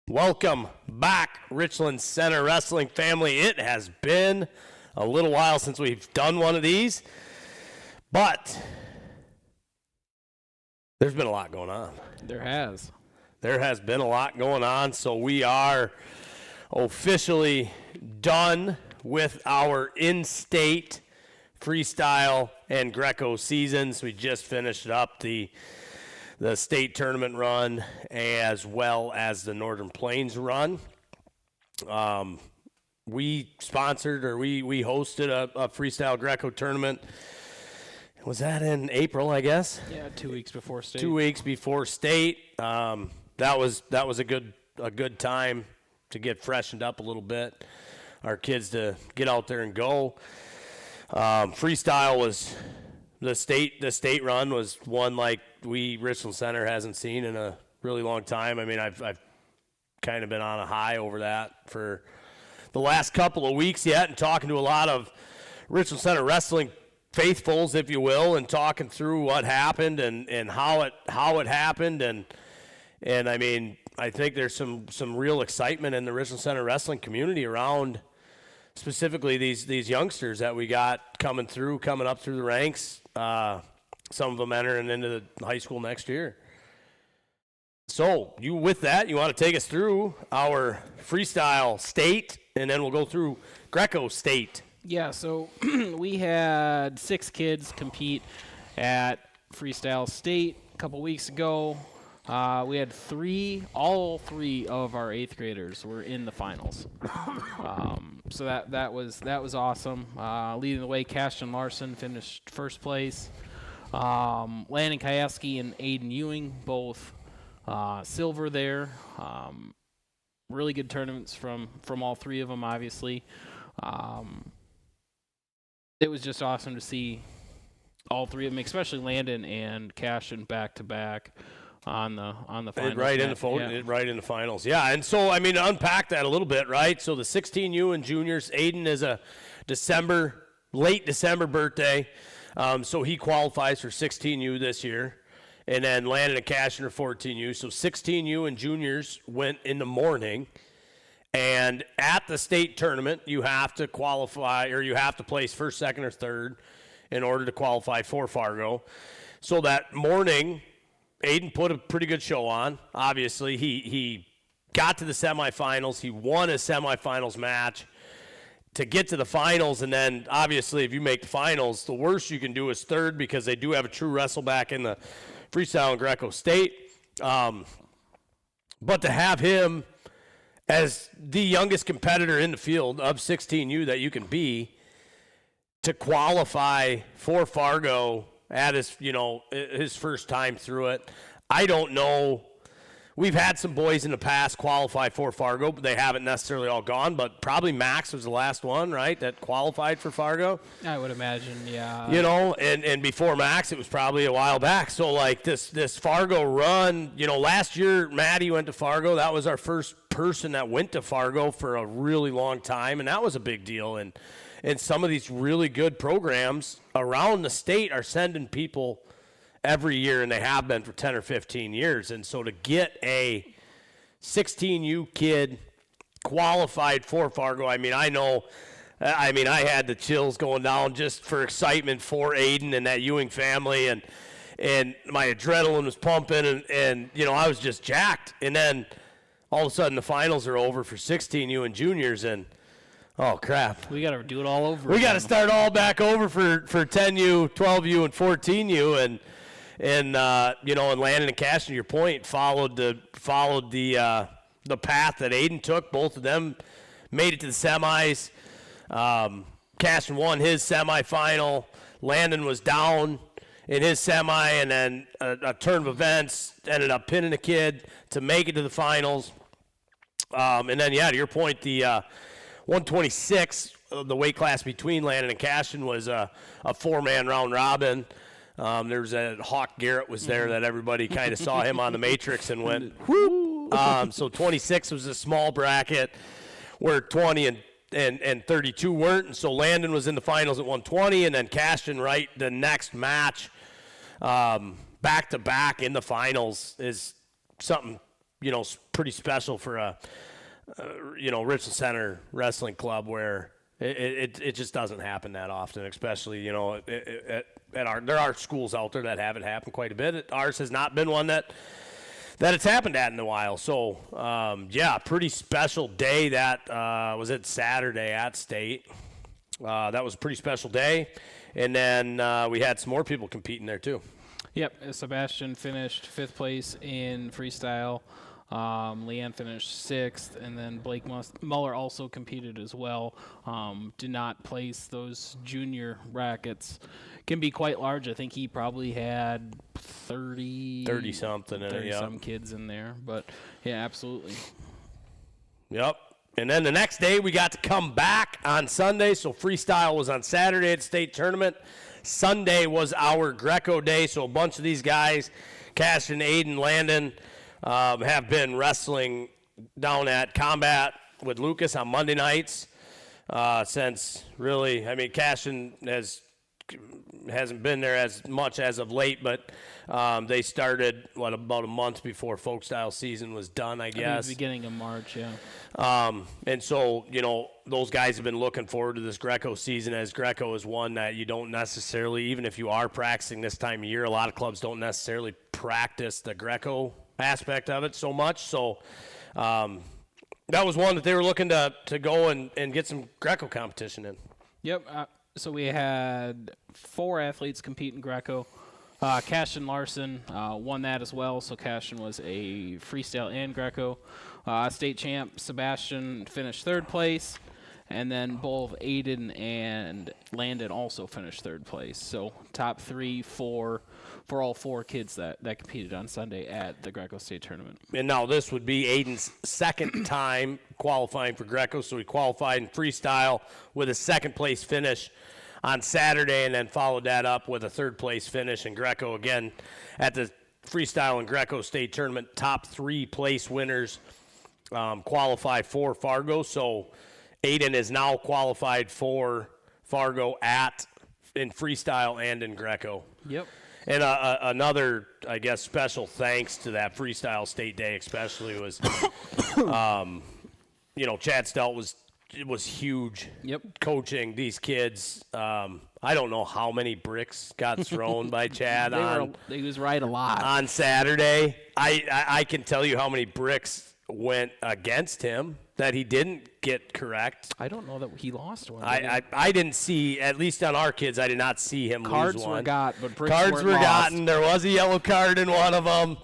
Welcome back, Richland Center Wrestling family. It has been a little while since we've done one of these, but there's been a lot going on. There has. There has been a lot going on, so we are officially done with our in-state Freestyle and Greco seasons. We just finished up the state tournament run as well as the Northern Plains run. We sponsored or we hosted a Freestyle Greco tournament. Was that in April, I guess? Yeah, 2 weeks before state. 2 weeks before state. That was a good time to get freshened up a little bit. Our kids to get out there and go. Freestyle was the state run was one like Richland Center hasn't seen in a really long time. I mean, I've kind of been on a high over that for the last couple of weeks yet, and talking to a lot of Richland Center wrestling faithfuls, if you will, and talking through what happened and how it happened, and I mean, I think there's some real excitement in the Richland Center wrestling community around specifically these youngsters that we got coming up through the ranks. Some of them entering into the high school next year. So you want to take us through our freestyle state, and then we'll go through Greco state. Yeah, so we had 6 kids compete at Freestyle State a couple weeks ago. We had all three of our 8th graders were in the finals. So that was awesome. Leading the way, Cashton Larson finished first place. Landon Kayaski and Aiden Ewing both silver there. Really good tournaments from all three of them, obviously. It was just awesome to see all three of them, especially Landon and Cashton back to back on the finals. Right in the finals. Yeah, and so I mean, to unpack that a little bit, right? So the 16U and juniors, Aiden is a late December birthday, so he qualifies for 16U this year, and then Landon and Cashton are 14U. So 16U and juniors went in the morning, and at the state tournament, you have to qualify, or you have to place first, second, or third in order to qualify for Fargo. So that morning, Aiden put a pretty good show on. Obviously, he got to the semifinals. He won his semifinals match to get to the finals, and then obviously if you make the finals, the worst you can do is third, because they do have a true wrestleback in the Freestyle and Greco state. But to have him as the youngest competitor in the field of 16U that you can be, to qualify for Fargo at his first time through it. I don't know. We've had some boys in the past qualify for Fargo, but they haven't necessarily all gone. But probably Max was the last one, right, that qualified for Fargo. I would imagine, yeah. And before Max, it was probably a while back. So, like, this Fargo run, last year Maddie went to Fargo. That was our first person that went to Fargo for a really long time, and that was a big deal. And some of these really good programs around the state are sending people every year, and they have been for 10 or 15 years. And so to get a 16U kid qualified for Fargo, I had the chills going down just for excitement for Aiden and that Ewing family, and my adrenaline was pumping, and I was just jacked. And then all of a sudden the finals are over for 16U and juniors, and oh, crap. We got to do it all over. We got to start all back over for 10U, 12U, and 14U. And Landon and Cashton, your point, followed the path that Aiden took. Both of them made it to the semis. Cashton won his semifinal. Landon was down in his semi, and then a turn of events ended up pinning a kid to make it to the finals. And then, to your point, the 126, the weight class between Landon and Cashton, was a 4-man round robin. There was Hawk Garrett was there that everybody kind of saw him on the Matrix and went, whoop. So 26 was a small bracket where 20 and 32 weren't. And so Landon was in the finals at 120, and then Cashton, right, the next match, back-to-back in the finals is something pretty special for a Richland Center Wrestling Club, where it just doesn't happen that often, especially, there are schools out there that have it happen quite a bit. Ours has not been one that it's happened at in a while. So, pretty special day. That was it Saturday at State. That was a pretty special day. And then we had some more people competing there too. Yep, Sebastian finished 5th place in freestyle. Leanne finished 6th, and then Blake Muller also competed as well. Did not place. Those junior brackets can be quite large. I think he probably had 30-something some kids in there. But, yeah, absolutely. Yep. And then the next day we got to come back on Sunday. So freestyle was on Saturday at state tournament. Sunday was our Greco day. So a bunch of these guys, Cash and Aiden Landon, have been wrestling down at Combat with Lucas on Monday nights since really, Cashin hasn't been there as much as of late, but they started, about a month before folk style season was done, I guess. The beginning of March, yeah. And so, those guys have been looking forward to this Greco season, as Greco is one that you don't necessarily, even if you are practicing this time of year, a lot of clubs don't necessarily practice the Greco aspect of it so much. So that was one that they were looking to go and get some Greco competition in. Yep. So we had 4 athletes compete in Greco. Cashin Larson won that as well. So Cashin was a freestyle and Greco state champ. Sebastian finished 3rd place. And then both Aiden and Landon also finished 3rd place. So top 3 for all 4 kids that competed on Sunday at the Greco State Tournament. And now this would be Aiden's second time qualifying for Greco. So he qualified in freestyle with a 2nd place finish on Saturday, and then followed that up with a 3rd place finish in Greco again at the Freestyle and Greco State Tournament. Top 3 place winners qualify for Fargo. So Aiden is now qualified for Fargo in freestyle and in Greco. Yep. And another, I guess, special thanks to that freestyle state day, especially was, Chad Stout was huge. Yep. Coaching these kids. I don't know how many bricks got thrown by Chad He was right a lot on Saturday. I can tell you how many bricks went against him that he didn't get correct. I don't know that he lost one. I didn't see, at least on our kids, I did not see him lose one. Cards were got, but bricks Cards were lost. gotten. There was a yellow card in one of them.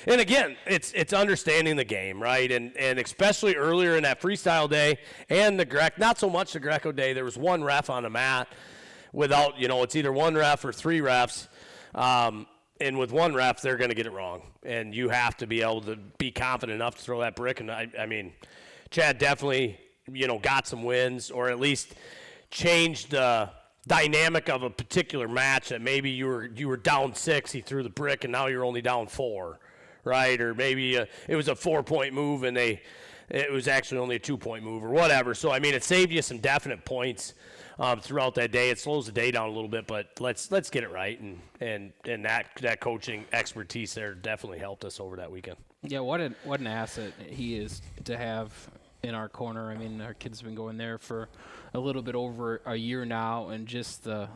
And again, it's understanding the game, right? And especially earlier in that freestyle day and not so much the Greco day, there was one ref on the mat without, it's either one ref or 3 refs. And with one ref, they're going to get it wrong. And you have to be able to be confident enough to throw that brick. And Chad definitely, got some wins, or at least changed the dynamic of a particular match, that maybe you were down 6, he threw the brick, and now you're only down 4, right? Or maybe it was a 4-point move, and it was actually only a 2-point move or whatever. So, it saved you some definite points throughout that day. It slows the day down a little bit, but let's get it right, and that coaching expertise there definitely helped us over that weekend. Yeah, what an asset he is to have in our corner. Our kids have been going there for a little bit over a year now, and just the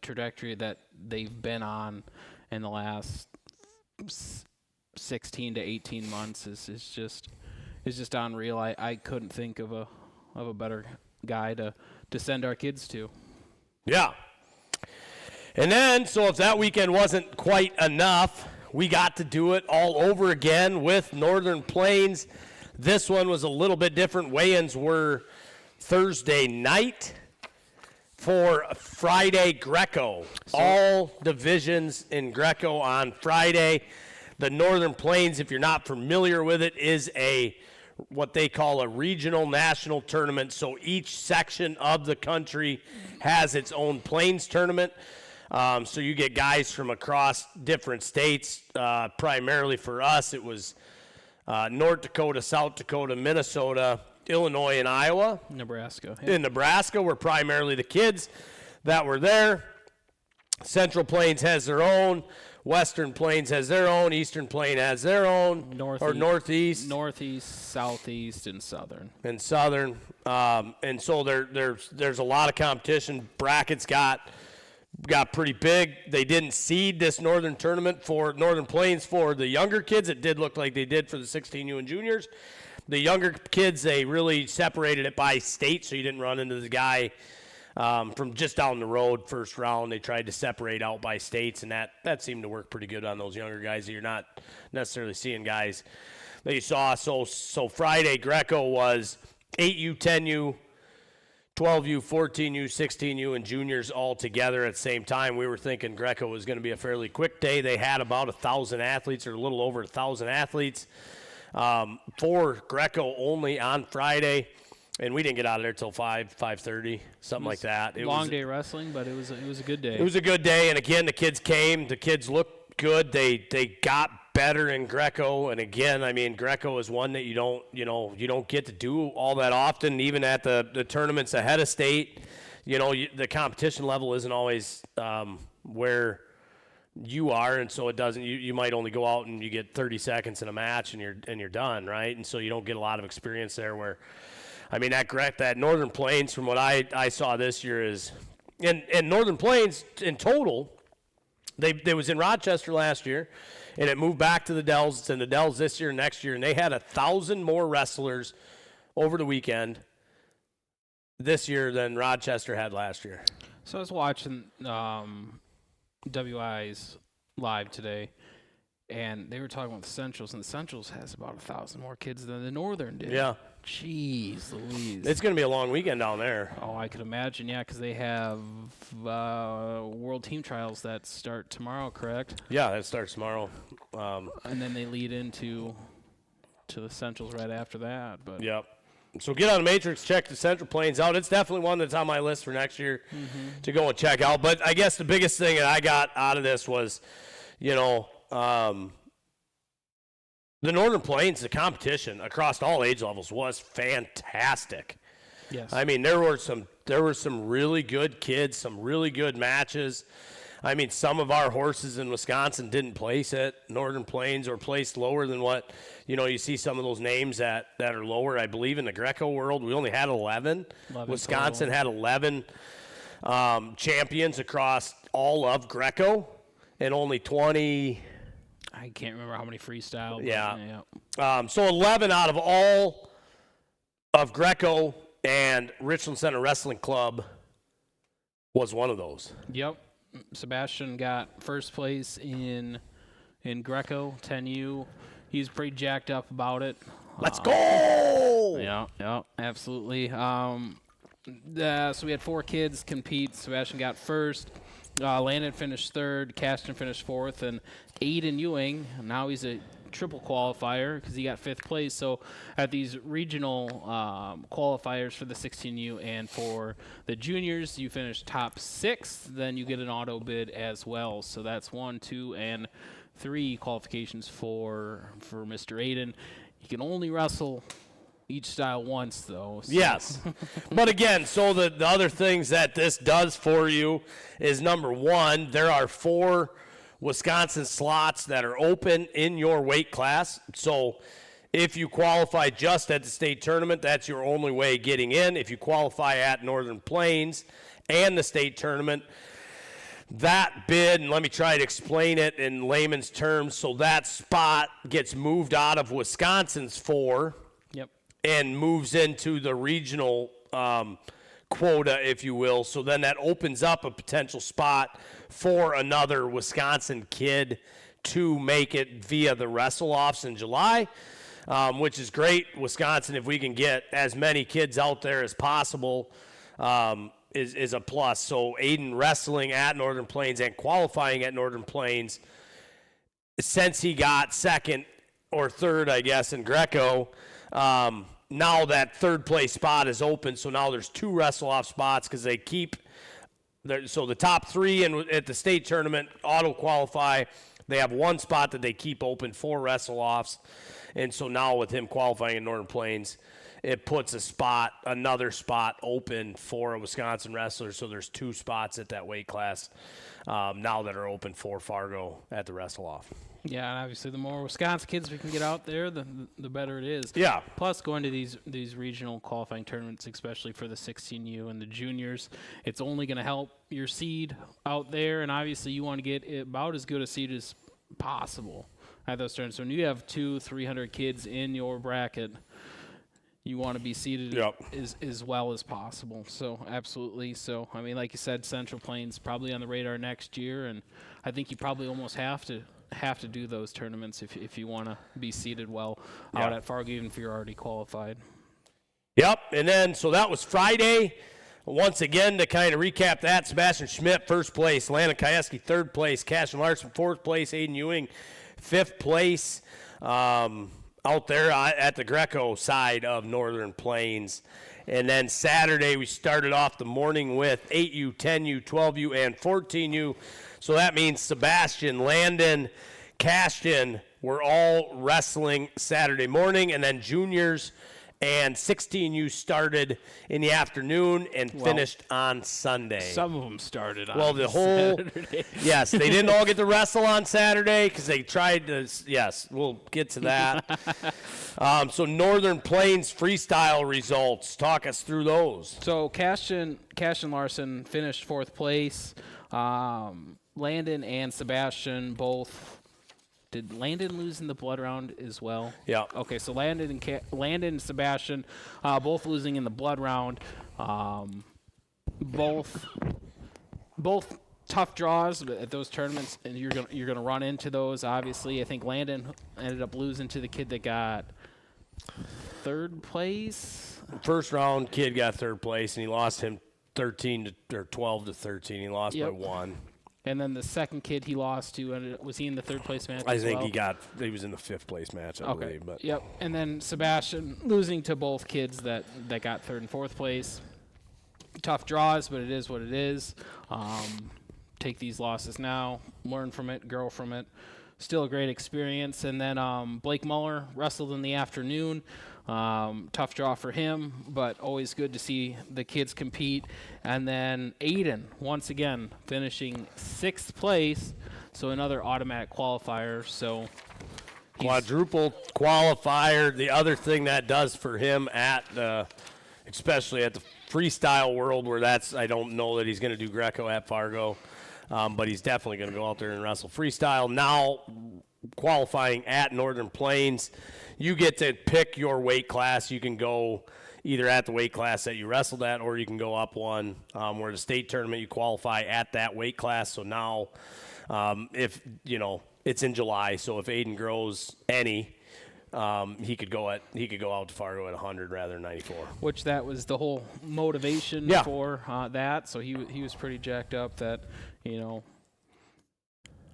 trajectory that they've been on in the last 16 to 18 months is just unreal. I couldn't think of a better guy to send our kids to. Yeah. And then, so if that weekend wasn't quite enough, we got to do it all over again with Northern Plains. This one was a little bit different. Weigh-ins were Thursday night for Friday Greco. All divisions in Greco on Friday. The Northern Plains, if you're not familiar with it, is what they call a regional national tournament. So each section of the country has its own Plains tournament. So you get guys from across different states. Primarily for us, it was North Dakota, South Dakota, Minnesota, Illinois, and Iowa. Nebraska. Yeah. In Nebraska were primarily the kids that were there. Central Plains has their own. Western Plains has their own, Eastern Plain has their own, or Northeast. Northeast, Southeast, and Southern. And Southern. And so there's a lot of competition. Brackets got pretty big. They didn't seed this Northern tournament for Northern Plains for the younger kids. It did look like they did for the 16U and juniors. The younger kids, they really separated it by state, so you didn't run into the guy from just down the road first round. They tried to separate out by states, and that seemed to work pretty good on those younger guys. You're not necessarily seeing guys that you saw. So Friday, Greco was 8U, 10U, 12U, 14U, 16U, and juniors all together at the same time. We were thinking Greco was going to be a fairly quick day. They had about 1,000 athletes, or a little over 1,000 athletes. For Greco only on Friday, and we didn't get out of there till 5:30, something like that. It long was day wrestling, but it was a good day. It was a good day, and again, the kids came. The kids looked good. They got better in Greco, and again, I mean, Greco is one that you don't get to do all that often, even at the tournaments ahead of state. The competition level isn't always where you are, and so it doesn't. You might only go out and you get 30 seconds in a match, and you're done, right? And so you don't get a lot of experience there. Where, I mean, that Northern Plains, from what I saw this year, is and Northern Plains in total, they was in Rochester last year, and it moved back to the Dells. It's in the Dells this year, next year, and they had 1,000 more wrestlers over the weekend this year than Rochester had last year. So I was watching WI's live today, and they were talking about the Centrals, and the Centrals has about 1,000 more kids than the Northern did. Yeah. Jeez Louise. It's going to be a long weekend down there. Oh, I could imagine, yeah, because they have World Team Trials that start tomorrow, correct? Yeah, that starts tomorrow. And then they lead into the Centrals right after that. But Yep. So get on the Matrix, check the Central Plains out. It's definitely one that's on my list for next year to go and check out. But I guess the biggest thing that I got out of this was, the Northern Plains, the competition across all age levels was fantastic. yes, I mean, there were some really good kids, some really good matches. I mean, some of our horses in Wisconsin didn't place at Northern Plains or placed lower than what, you see some of those names that are lower. I believe in the Greco world, we only had 11. Wisconsin total. had 11 champions across all of Greco, and only 20. I can't remember how many freestyle. Yeah. So 11 out of all of Greco, and Richland Center Wrestling Club was one of those. Yep. Sebastian got first place in Greco 10U. He's pretty jacked up about it. Let's go! Yeah, absolutely. So we had 4 kids compete. Sebastian got first. Landon finished third. Caston finished fourth. And Aiden Ewing, now he's a triple qualifier because he got 5th place. So at these regional qualifiers for the 16U and for the juniors, you finish top 6, then you get an auto bid as well. So that's 1, 2, and 3 qualifications for Mr. Aiden. You can only wrestle each style once, though. So. Yes. But again, so the other things that this does for you is, number one, there are 4 Wisconsin slots that are open in your weight class. So if you qualify just at the state tournament, that's your only way getting in. If you qualify at Northern Plains and the state tournament, that bid, and let me try to explain it in layman's terms, so that spot gets moved out of Wisconsin's 4 and moves into the regional quota, if you will. So then that opens up a potential spot for another Wisconsin kid to make it via the wrestle-offs in July, which is great. Wisconsin, if we can get as many kids out there as possible, is a plus. So Aiden wrestling at Northern Plains and qualifying at Northern Plains, since he got 2nd or 3rd, I guess, in Greco, now that 3rd place spot is open. So now there's 2 wrestle-off spots because they keep so the top 3 at the state tournament auto qualify. They have 1 spot that they keep open for wrestle-offs. And so now with him qualifying in Northern Plains, it puts another spot open for a Wisconsin wrestler. So there's 2 spots at that weight class now that are open for Fargo at the wrestle-off. Yeah, and obviously the more Wisconsin kids we can get out there, the better it is. Yeah. Plus, going to these regional qualifying tournaments, especially for the 16U and the juniors, it's only going to help your seed out there, and obviously you want to get about as good a seed as possible at those tournaments. When you have 200-300 kids in your bracket, you want to be seated as well as possible. So, absolutely. So, I mean, like you said, Central Plains probably on the radar next year, and I think you probably almost have to do those tournaments if you want to be seated well out at Fargo, even if you're already qualified. Yep, and then so that was Friday. Once again, to kind of recap that, Sebastian Schmidt, first place. Landon Kajewski, third place. Cashin Larson, fourth place. Aiden Ewing, fifth place. Out there at the Greco side of Northern Plains. And then Saturday, we started off the morning with 8U, 10U, 12U, and 14U. So that means Sebastian, Landon, Cashin were all wrestling Saturday morning, and then juniors and 16U started in the afternoon and finished on Sunday. Some of them started on the whole Saturday. Yes, they didn't all get to wrestle on Saturday because they tried to. Yes, we'll get to that. So Northern Plains freestyle results. Talk us through those. So Cashin Larson finished fourth place. Landon and Sebastian both. Did Landon lose in the blood round as well? Yeah. Okay, so Landon and Sebastian both losing in the blood round. Both tough draws at those tournaments, and you're gonna run into those. Obviously, I think Landon ended up losing to the kid that got third place. First round kid got third place, and he lost him 12 to 13. He lost by 1. And then the second kid he lost to, was he in the third place match? I think he was in the fifth place match, I believe. But. Yep. And then Sebastian losing to both kids that got third and fourth place. Tough draws, but it is what it is. Take these losses now, learn from it, grow from it. Still a great experience. And then Blake Muller wrestled in the afternoon. Tough draw for him, but always good to see the kids compete. And then Aiden, once again, finishing 6th place, so another automatic qualifier. So quadruple qualifier. The other thing that does for him especially at the freestyle world, where I don't know that he's going to do Greco at Fargo, but he's definitely going to go out there and wrestle freestyle. Now qualifying at Northern Plains, you get to pick your weight class. You can go either at the weight class that you wrestled at, or you can go up one. Where the state tournament, you qualify at that weight class. So now, if it's in July, so if Aiden grows any, he could go out to Fargo at 100 rather than 94. Which that was the whole motivation for that. So he was pretty jacked up that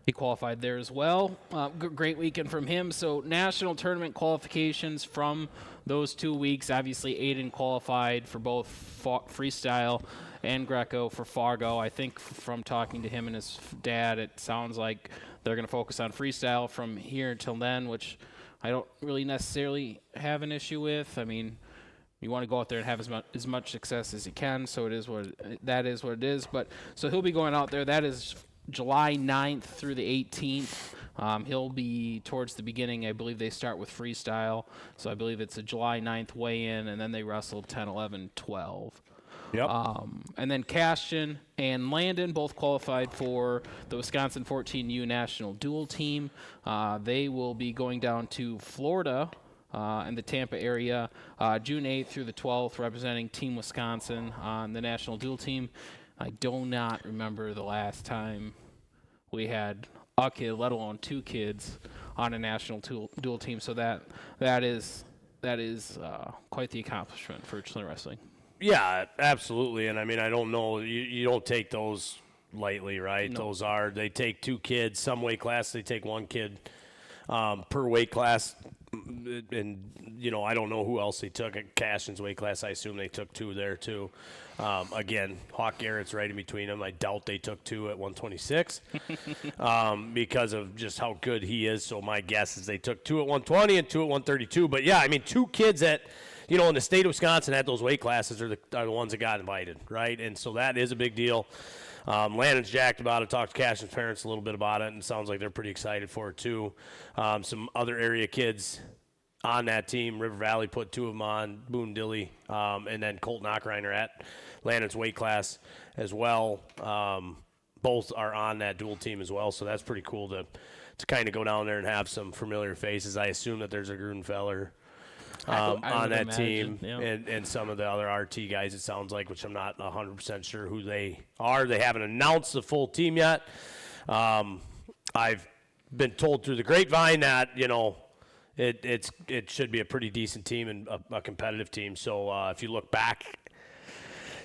he qualified there as well. Great weekend from him. So national tournament qualifications from those 2 weeks. Obviously, Aiden qualified for both freestyle and Greco for Fargo. I think from talking to him and his dad, it sounds like they're going to focus on freestyle from here until then, which I don't really necessarily have an issue with. I mean, you want to go out there and have as much success as you can, so that is what it is. But so he'll be going out there. That is July 9th through the 18th. He'll be towards the beginning. I believe they start with freestyle. So I believe it's a July 9th weigh-in, and then they wrestle 10, 11, 12. Yep. And then Cashin and Landon both qualified for the Wisconsin 14U National Dual Team. They will be going down to Florida in the Tampa area June 8th through the 12th, representing Team Wisconsin on the National Dual Team. I do not remember the last time we had a kid, let alone 2 kids, on a national dual team. So that is quite the accomplishment for Richland wrestling. Yeah, absolutely. And I mean, I don't know, you don't take those lightly, right? No. They take 2 kids. Some weight class, they take 1 kid per weight class. And, I don't know who else they took at Cashin's weight class. I assume they took 2 there, too. Again, Hawk Garrett's right in between them. I doubt they took 2 at 126 because of just how good he is. So my guess is they took 2 at 120 and 2 at 132. But, yeah, I mean, 2 kids at in the state of Wisconsin, at those weight classes are the ones that got invited, right? And so that is a big deal. Landon's jacked about it. Talked to Cashman's parents a little bit about it, and it sounds like they're pretty excited for it too. Some other area kids on that team, River Valley put 2 of them on, Boone Dilly, and then Colton Ockreiner at Landon's weight class as well. Both are on that dual team as well, so that's pretty cool to kind of go down there and have some familiar faces. I assume that there's a Grudenfeller on that team, yeah. and some of the other RT guys, it sounds like, which I'm not 100% sure who they are. They haven't announced the full team yet. I've been told through the grapevine that, it should be a pretty decent team and a competitive team. So if you look back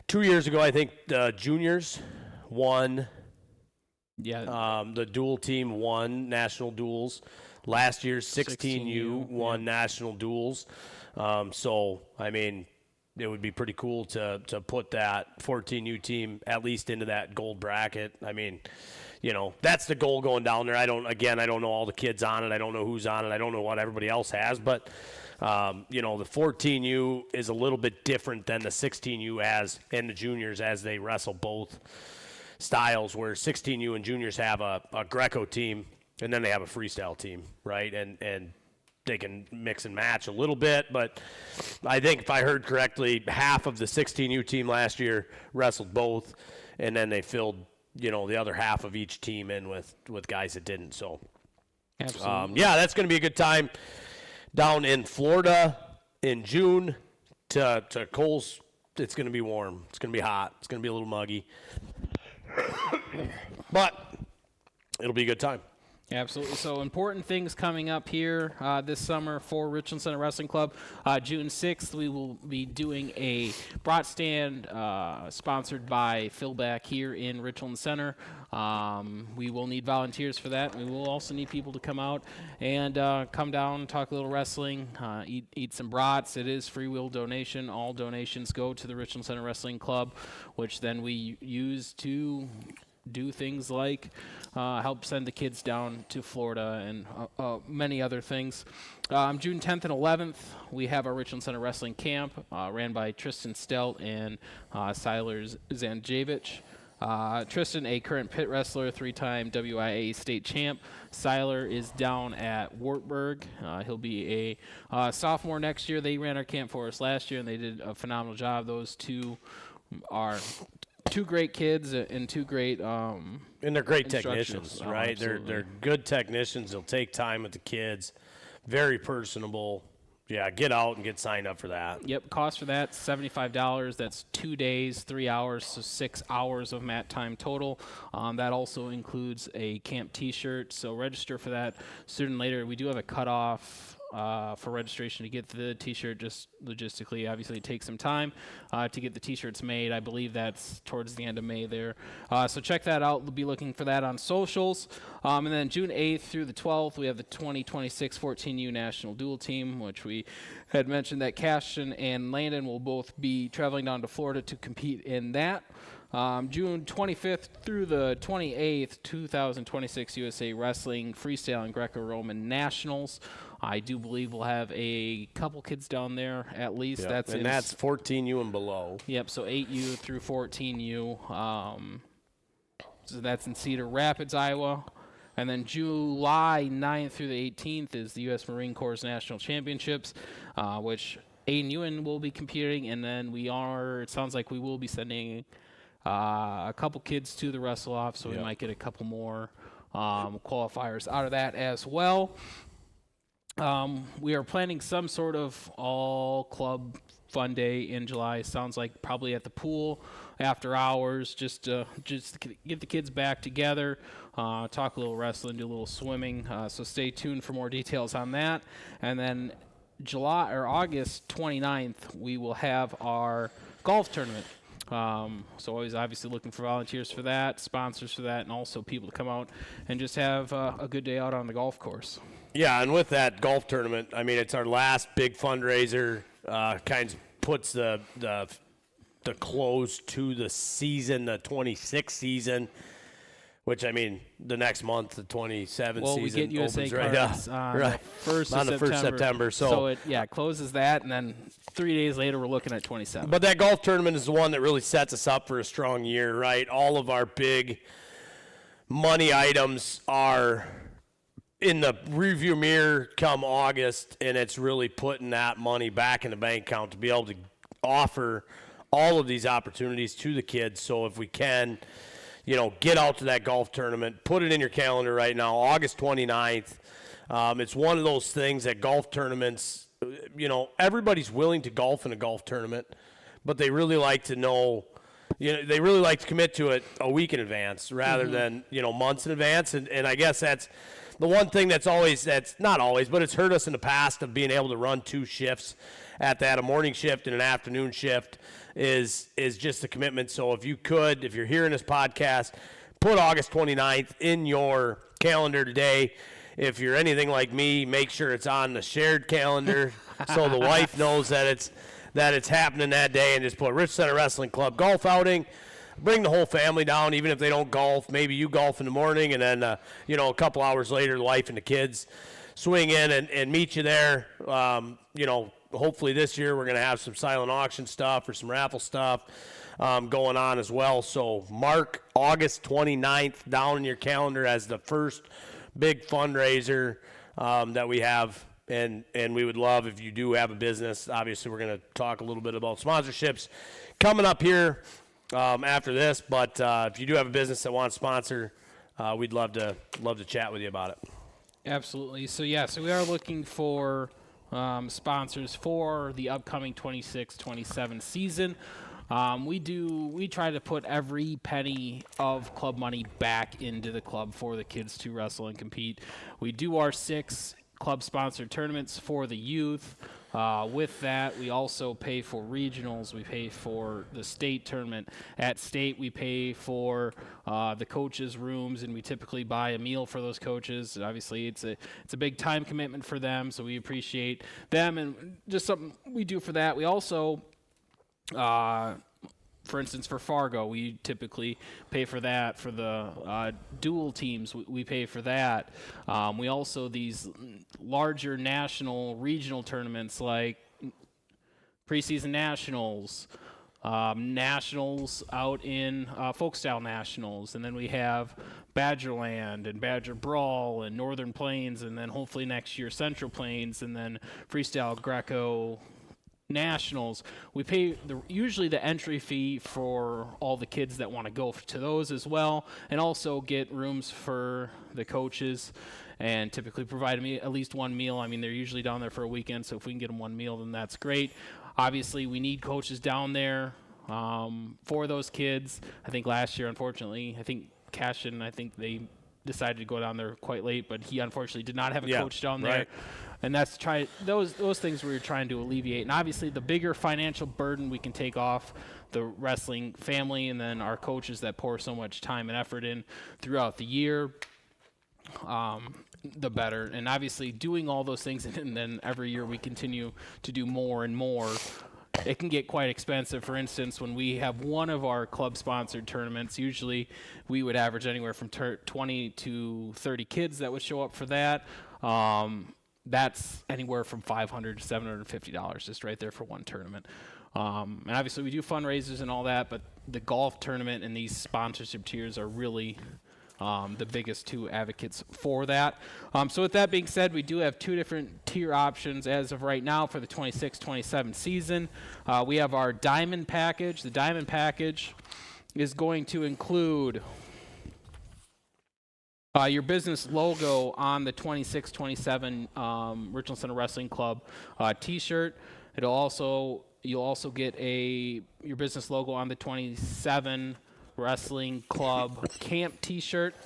2 years ago, I think the juniors won. Yeah. The dual team won national duels. Last year's 16U won national duels. So, I mean, it would be pretty cool to put that 14U team at least into that gold bracket. I mean, that's the goal going down there. I don't know all the kids on it. I don't know who's on it. I don't know what everybody else has. But, the 14U is a little bit different than the 16U and the juniors as they wrestle both styles, where 16U and juniors have a Greco team, and then they have a freestyle team, right? And they can mix and match a little bit, but I think if I heard correctly, half of the 16U team last year wrestled both, and then they filled, the other half of each team in with guys that didn't. So, Absolutely. that's going to be a good time down in Florida in June to Coles. It's going to be warm. It's going to be hot. It's going to be a little muggy. But it'll be a good time. Absolutely. So important things coming up here this summer for Richland Center Wrestling Club. June 6th, we will be doing a brat stand sponsored by Philback here in Richland Center. We will need volunteers for that. We will also need people to come out and come down, talk a little wrestling, eat some brats. It is free will donation. All donations go to the Richland Center Wrestling Club, which then we use to do things like help send the kids down to Florida and many other things. June 10th and 11th, we have our Richland Center Wrestling Camp ran by Tristan Stelt and Siler Zanjevich. Tristan, a current pit wrestler, 3-time WIA state champ. Siler is down at Wartburg. He'll be a sophomore next year. They ran our camp for us last year, and they did a phenomenal job. Those two are two great kids and two great and they're great technicians, right? They're good technicians. They'll take time with the kids. Very personable. Yeah, get out and get signed up for that. Yep, cost for that $75. That's 2 days, 3 hours, so 6 hours of mat time total. That also includes a camp T-shirt. So register for that sooner than later. We do have a cutoff for registration to get the T-shirt. Just logistically, obviously, it takes some time to get the T-shirts made. I believe that's towards the end of May there. So check that out. We'll be looking for that on socials. And then June 8th through the 12th, we have the 2026 14U National Dual Team, which we had mentioned that Caston and Landon will both be traveling down to Florida to compete in that. June 25th through the 28th, 2026 USA Wrestling Freestyle and Greco-Roman Nationals. I do believe we'll have a couple kids down there at least. Yep. That's 14U and below. Yep, so 8U through 14U. So that's in Cedar Rapids, Iowa. And then July 9th through the 18th is the U.S. Marine Corps National Championships, which Aiden Ewan will be competing. And then it sounds like we will be sending a couple kids to the wrestle-off, so we might get a couple more qualifiers out of that as well. We are planning some sort of all-club fun day in July. Sounds like probably at the pool after hours, just to get the kids back together, talk a little wrestling, do a little swimming. So stay tuned for more details on that. And then August 29th, we will have our golf tournament. So always obviously looking for volunteers for that, sponsors for that, and also people to come out and just have a good day out on the golf course. Yeah, and with that golf tournament, I mean, it's our last big fundraiser. Kind of puts the close to the season, the 26 season. which, I mean, the next month, the 27 well, season we get USA opens right cards up. on Right. the 1st On the 1st of September. So it closes that, and then 3 days later we're looking at 27. But that golf tournament is the one that really sets us up for a strong year, right? All of our big money items are in the review mirror come August, and it's really putting that money back in the bank account to be able to offer all of these opportunities to the kids. So if we can, get out to that golf tournament, put it in your calendar right now, August 29th. It's one of those things that golf tournaments, everybody's willing to golf in a golf tournament, but they really like to know, they really like to commit to it a week in advance rather than, months in advance. And I guess that's the one thing that's not always, but it's hurt us in the past of being able to run 2 shifts at that, a morning shift and an afternoon shift is just a commitment. So if you're hearing this podcast, put August 29th in your calendar today. If you're anything like me, make sure it's on the shared calendar so the wife knows that it's happening that day, and just put Richland Center Wrestling Club golf outing. Bring the whole family down, even if they don't golf. Maybe you golf in the morning, and then, a couple hours later, the wife and the kids swing in and meet you there. Hopefully this year we're going to have some silent auction stuff or some raffle stuff going on as well. So mark August 29th down in your calendar as the first big fundraiser that we have. And we would love if you do have a business. Obviously, we're going to talk a little bit about sponsorships coming up here after this. But if you do have a business that wants to sponsor, we'd love to chat with you about it. Absolutely. So we are looking for sponsors for the upcoming 26-27 season. We try to put every penny of club money back into the club for the kids to wrestle and compete. We do our 6 club-sponsored tournaments for the youth. With that, we also pay for regionals. We pay for the state tournament. At state, we pay for the coaches' rooms, and we typically buy a meal for those coaches. And obviously, it's a big time commitment for them, so we appreciate them, and just something we do for that. We also, for instance, for Fargo, we typically pay for that. For the dual teams, we pay for that. We also, these larger national, regional tournaments like preseason nationals, nationals out in Folkstyle Nationals, and then we have Badgerland and Badger Brawl and Northern Plains, and then hopefully next year Central Plains, and then Freestyle Greco Nationals. We pay usually the entry fee for all the kids that want to go to those as well, and also get rooms for the coaches, and typically provide them at least one meal. I mean, they're usually down there for a weekend, so if we can get them one meal, then that's great. Obviously, we need coaches down there for those kids. I think last year, unfortunately, Cashin, they decided to go down there quite late, but he unfortunately did not have a coach down there. Right. And that's those things we were trying to alleviate. And obviously the bigger financial burden we can take off the wrestling family and then our coaches that pour so much time and effort in throughout the year, the better. And obviously doing all those things, and then every year we continue to do more and more, it can get quite expensive. For instance, when we have one of our club-sponsored tournaments, usually we would average anywhere from 20 to 30 kids that would show up for that. That's anywhere from $500 to $750 just right there for one tournament. And obviously we do fundraisers and all that, but the golf tournament and these sponsorship tiers are really the biggest 2 advocates for that. So with that being said, we do have 2 different tier options as of right now for the 26-27 season. We have our Diamond Package. The Diamond Package is going to include your business logo on the 26-27 Richland Center Wrestling Club T-shirt. You'll also get your business logo on the 27 Wrestling Club Camp T-shirt.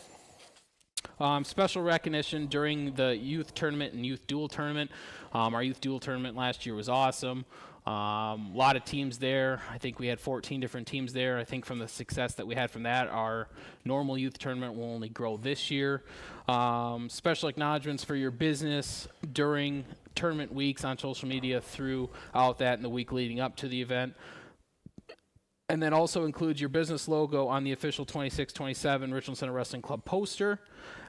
Special recognition during the youth tournament and youth dual tournament. Our youth dual tournament last year was awesome. A lot of teams there. I think we had 14 different teams there. I think from the success that we had from that, our normal youth tournament will only grow this year. Special acknowledgments for your business during tournament weeks on social media throughout that and the week leading up to the event. And then also includes your business logo on the official 26-27 Richland Center Wrestling Club poster.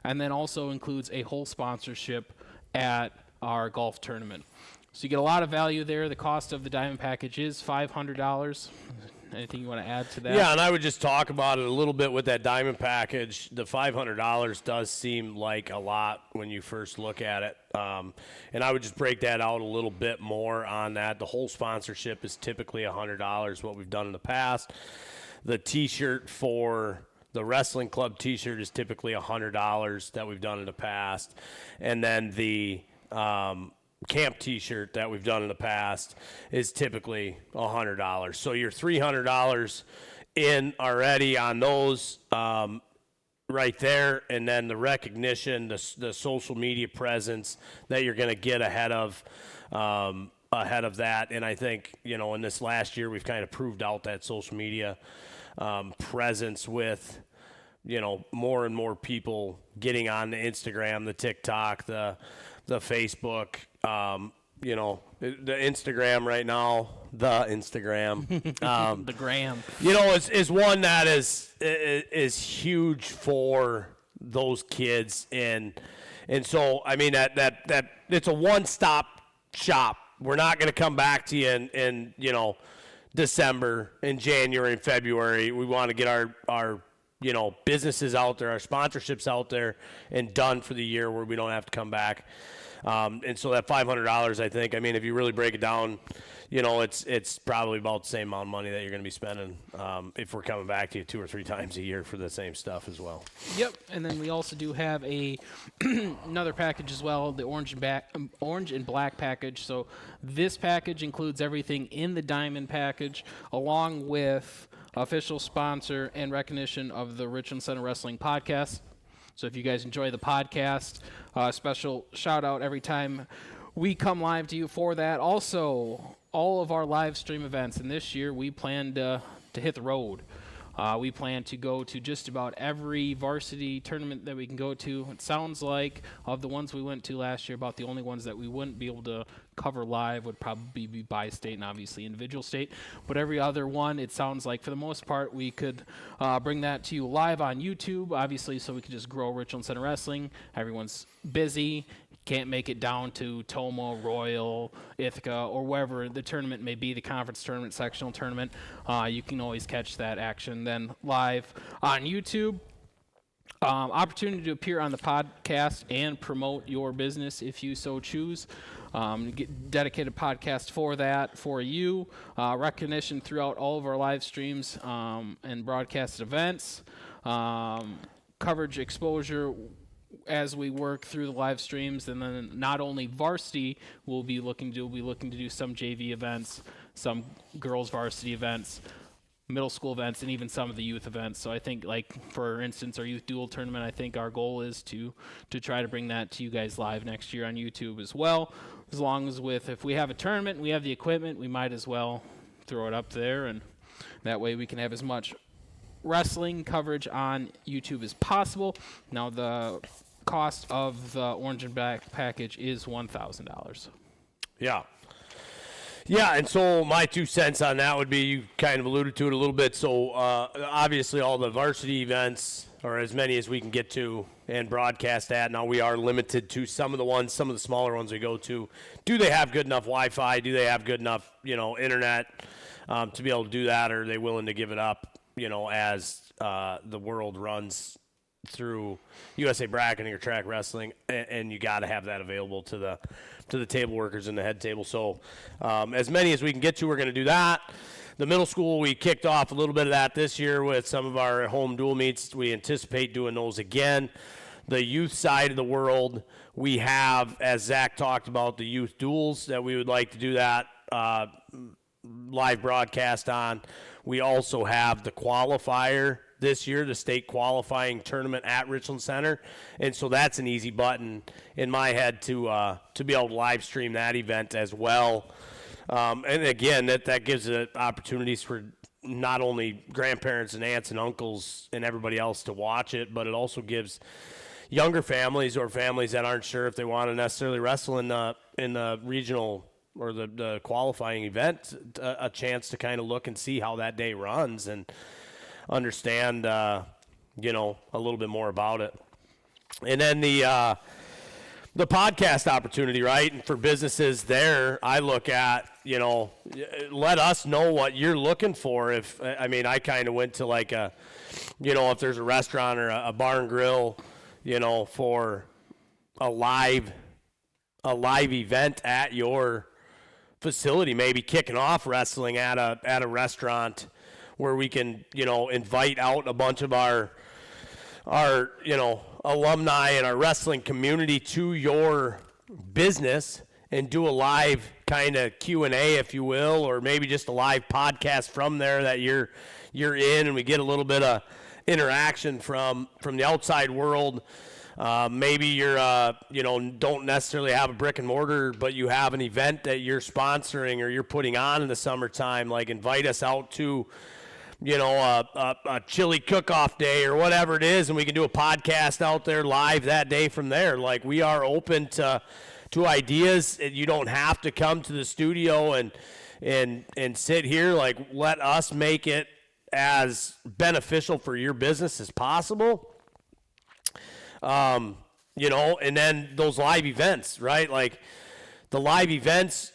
And then also includes a whole sponsorship at our golf tournament. So you get a lot of value there. The cost of the diamond package is $500. Anything you want to add to that? Yeah, and I would just talk about it a little bit with that diamond package. The $500 does seem like a lot when you first look at it. And I would just break that out a little bit more on that. The whole sponsorship is typically $100, what we've done in the past. The T-shirt for the wrestling club T-shirt is typically $100 that we've done in the past. And then the camp T-shirt that we've done in the past is typically $100. So you're $300 in already on those right there, and then the recognition, the social media presence that you're going to get ahead of that. And I think, in this last year we've kind of proved out that social media presence with more and more people getting on the Instagram, the TikTok, the Facebook. The Instagram right now, the gram, is one that is huge for those kids. And so, I mean, that it's a one-stop shop. We're not going to come back to you in December, in January, and February. We want to get our businesses out there, our sponsorships out there and done for the year where we don't have to come back. And so that $500, I think, I mean, if you really break it down, it's probably about the same amount of money that you're going to be spending if we're coming back to you 2 or 3 times a year for the same stuff as well. Yep, and then we also do have another package as well, the orange and black package. So this package includes everything in the diamond package, along with official sponsor and recognition of the Richland Center Wrestling podcast. So if you guys enjoy the podcast, special shout out every time we come live to you for that. Also, all of our live stream events, and this year we plan to hit the road. We plan to go to just about every varsity tournament that we can go to. It sounds like of the ones we went to last year, about the only ones that we wouldn't be able to cover live would probably be by state and obviously individual state. But every other one, it sounds like for the most part, we could bring that to you live on YouTube, obviously, so we could just grow Richland Center Wrestling. Everyone's busy. Can't make it down to Toma, Royal, Ithaca, or wherever the tournament may be, the conference tournament, sectional tournament. You can always catch that action then live on YouTube. Opportunity to appear on the podcast and promote your business if you so choose. Get dedicated podcast for that for you. Recognition throughout all of our live streams and broadcast events. Coverage exposure as we work through the live streams, and then not only varsity we'll be looking to do some JV events, some girls varsity events, middle school events, and even some of the youth events. So I think, like, for instance, our youth dual tournament, I think our goal is to try to bring that to you guys live next year on YouTube as well. As long as if we have a tournament and we have the equipment, we might as well throw it up there, and that way we can have as much wrestling coverage on YouTube as possible. Now, the cost of the orange and black package is $1,000. Yeah, and so my 2 cents on that would be, you kind of alluded to it a little bit. So obviously all the varsity events, or as many as we can get to and broadcast at. Now we are limited to some of the smaller ones we go to. Do they have good enough Wi-Fi? Do they have good enough, internet to be able to do that? Or are they willing to give it up, as the world runs through USA bracketing or track wrestling, and you got to have that available to the table workers in the head table. So as many as we can get to, we're going to do that. The middle school, we kicked off a little bit of that this year with some of our home dual meets. We anticipate doing those again. The youth side of the world, we have, as Zach talked about, the youth duels that we would like to do that live broadcast on. We also have the qualifier this year, the state qualifying tournament at Richland Center, and so that's an easy button in my head to be able to live stream that event as well. And again, that gives it opportunities for not only grandparents and aunts and uncles and everybody else to watch it, but it also gives younger families or families that aren't sure if they want to necessarily wrestle in the regional or the qualifying event a chance to kind of look and see how that day runs and understand, you know, a little bit more about it. And then the podcast opportunity, right? And for businesses there, I look at, you know, let us know what you're looking for. If, I mean, I kind of went to like a, you know, if there's a restaurant or a bar and grill, you know, for a live event at your facility, maybe kicking off wrestling at a restaurant where we can, you know, invite out a bunch of our, you know, alumni and our wrestling community to your business and do a live kind of Q&A, if you will, or maybe just a live podcast from there that you're in, and we get a little bit of interaction from the outside world. Maybe you're, you know, don't necessarily have a brick and mortar, but you have an event that you're sponsoring or you're putting on in the summertime. Like, invite us out to, you know, a chili cook-off day or whatever it is, and we can do a podcast out there live that day from there. Like, we are open to ideas. You don't have to come to the studio and sit here. Like, let us make it as beneficial for your business as possible. You know, and then those live events, right? Like, the live events,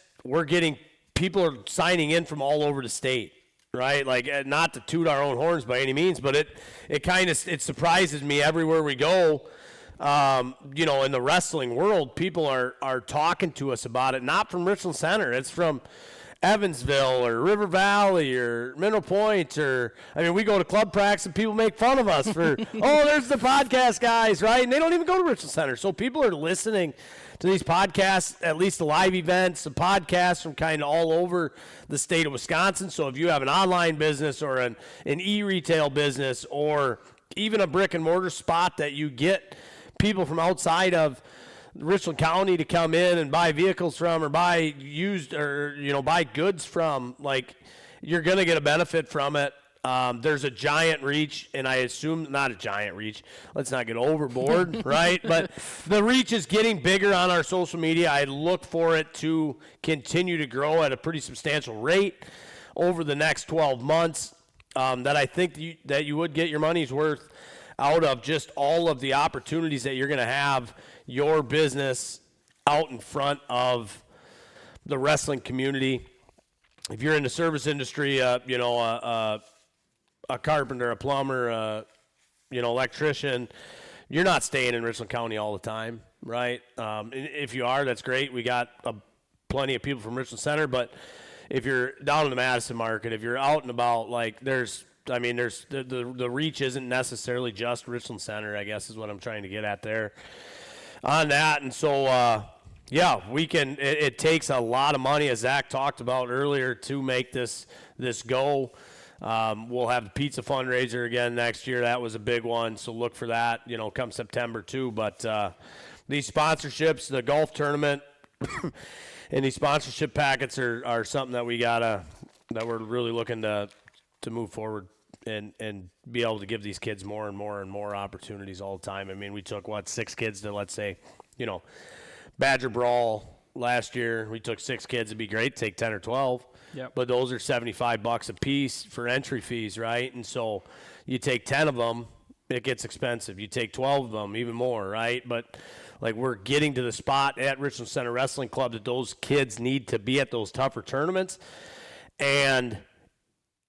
people are signing in from all over the state, right? Like, not to toot our own horns by any means, but it kind of, it surprises me everywhere we go. You know, in the wrestling world, people are talking to us about it, not from Richland Center. It's from Evansville or River Valley or Mineral Point, or, I mean, we go to club practice and people make fun of us for, oh, there's the podcast guys, right? And they don't even go to Richland Center. So people are listening to these podcasts, at least the live events, the podcasts from kind of all over the state of Wisconsin. So if you have an online business or an e-retail business or even a brick and mortar spot that you get people from outside of Richland County to come in and buy vehicles from, or buy used, or, you know, buy goods from, like, you're going to get a benefit from it. There's a giant reach, and I assume not a giant reach. Let's not get overboard, right? But the reach is getting bigger on our social media. I look for it to continue to grow at a pretty substantial rate over the next 12 months. That I think that you would get your money's worth out of just all of the opportunities that you're going to have your business out in front of the wrestling community. If you're in the service industry, you know, a carpenter, a plumber, you know, electrician, you're not staying in Richland County all the time, right? If you are, that's great. We got plenty of people from Richland Center, but if you're down in the Madison market, if you're out and about, like, there's the reach isn't necessarily just Richland Center, I guess is what I'm trying to get at there on that. And so, yeah, it takes a lot of money, as Zach talked about earlier, to make this go. We'll have the pizza fundraiser again next year. That was a big one, so look for that, you know, come September too. But these sponsorships, the golf tournament, and these sponsorship packets are something that we're really looking to move forward and be able to give these kids more and more and more opportunities all the time. I mean, we took 6 kids to, let's say, you know, Badger Brawl last year. We took 6 kids. It'd be great to take 10 or 12. Yep. But those are $75 a piece for entry fees, right? And so you take 10 of them, it gets expensive. You take 12 of them, even more, right? But, like, we're getting to the spot at Richland Center Wrestling Club that those kids need to be at those tougher tournaments. And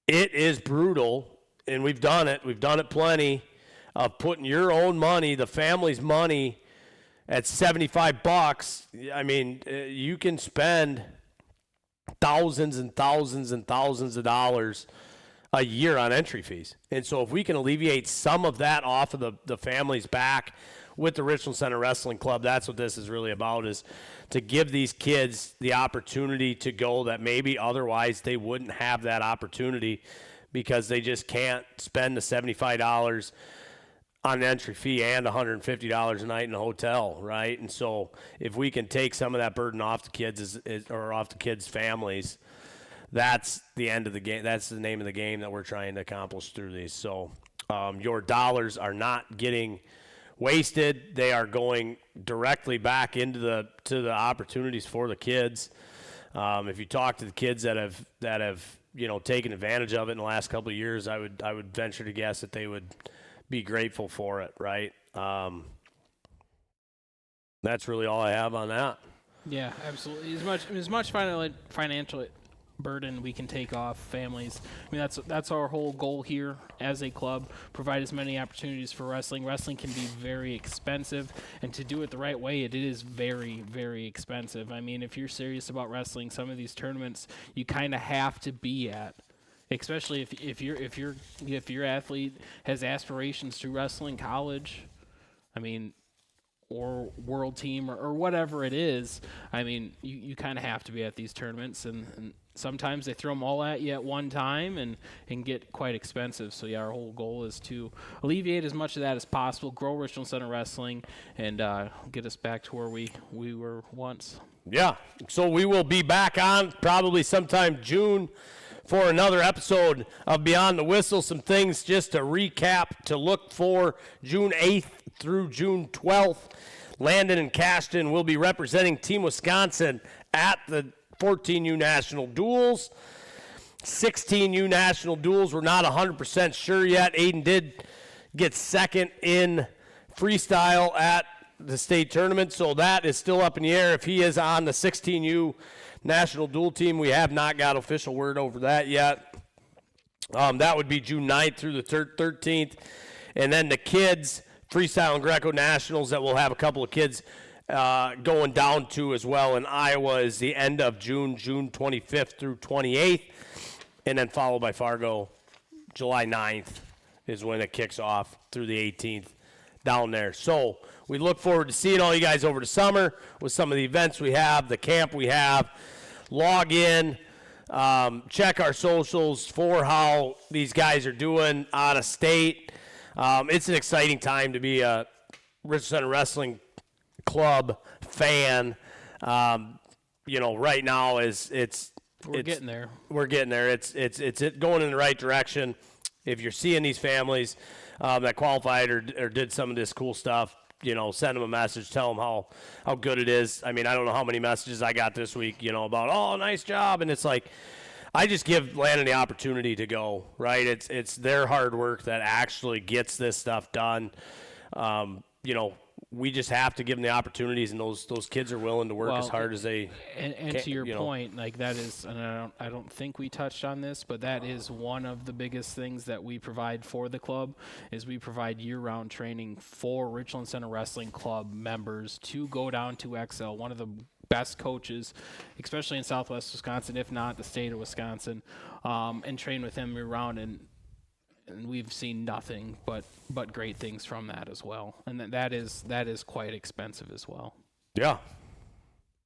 it is brutal, and we've done it. We've done it plenty, of putting your own money, the family's money, at $75. I mean, you can spend thousands and thousands and thousands of dollars a year on entry fees. And so if we can alleviate some of that off of the family's back with the Richland Center Wrestling Club, that's what this is really about, is to give these kids the opportunity to go that maybe otherwise they wouldn't have that opportunity because they just can't spend the $75 on an entry fee and $150 a night in a hotel, right? And so if we can take some of that burden off the kids or off the kids' families, that's the end of the game. That's the name of the game that we're trying to accomplish through these. So your dollars are not getting wasted. They are going directly back into the opportunities for the kids. If you talk to the kids that have taken advantage of it in the last couple of years, I would venture to guess that they would be grateful for it, right? That's really all I have on that. Yeah, absolutely. As much financial burden we can take off families. I mean, that's our whole goal here as a club. Provide as many opportunities for wrestling. Wrestling can be very expensive, and to do it the right way, it is very, very expensive. I mean, if you're serious about wrestling, some of these tournaments you kind of have to be at. Especially if your athlete has aspirations to wrestle in college, I mean, or world team or whatever it is, I mean, you kind of have to be at these tournaments, and sometimes they throw them all at you at one time and get quite expensive. So, yeah, our whole goal is to alleviate as much of that as possible, grow Richland Center Wrestling, and get us back to where we were once. Yeah, so we will be back on probably sometime June for another episode of Beyond the Whistle. Some things just to recap to look for June 8th through June 12th. Landon and Cashton will be representing Team Wisconsin at the 14U National Duels. 16U National Duels, we're not 100% sure yet. Aiden did get second in freestyle at the state tournament, so that is still up in the air. If he is on the 16U National Duel team, we have not got official word over that yet. That would be June 9th through the 13th. And then the kids, Freestyle and Greco Nationals, that we'll have a couple of kids going down to as well in Iowa, is the end of June 25th through 28th. And then followed by Fargo, July 9th is when it kicks off through the 18th down there. So we look forward to seeing all you guys over the summer with some of the events we have, the camp we have. Log in, check our socials for how these guys are doing out of state. It's an exciting time to be a Richland Center Wrestling Club fan. Right now we're getting there. We're getting there. It's going in the right direction. If you're seeing these families that qualified or did some of this cool stuff, send them a message, tell them how good it is. I mean, I don't know how many messages I got this week, about, oh, nice job. And it's like, I just give Landon the opportunity to go, right? It's their hard work that actually gets this stuff done. We just have to give them the opportunities, and those kids are willing to work as hard as they can. And to your point, like that is, and I don't think we touched on this, but that is one of the biggest things that we provide for the club is we provide year-round training for Richland Center Wrestling Club members to go down to XL, one of the best coaches, especially in Southwest Wisconsin, if not the state of Wisconsin, and train with him year-round. And we've seen nothing but great things from that as well. And that is quite expensive as well. Yeah.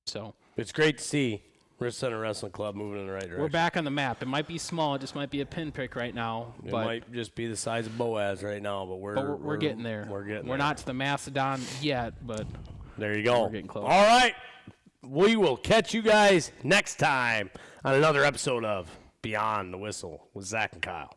So it's great to see Richland Center Wrestling Club moving in the right direction. We're back on the map. It might be small. It just might be a pinprick right now. It might just be the size of Boaz right now, but we're getting there. We're not to the Macedon yet, but there you go. We're getting close. All right. We will catch you guys next time on another episode of Beyond the Whistle with Zach and Kyle.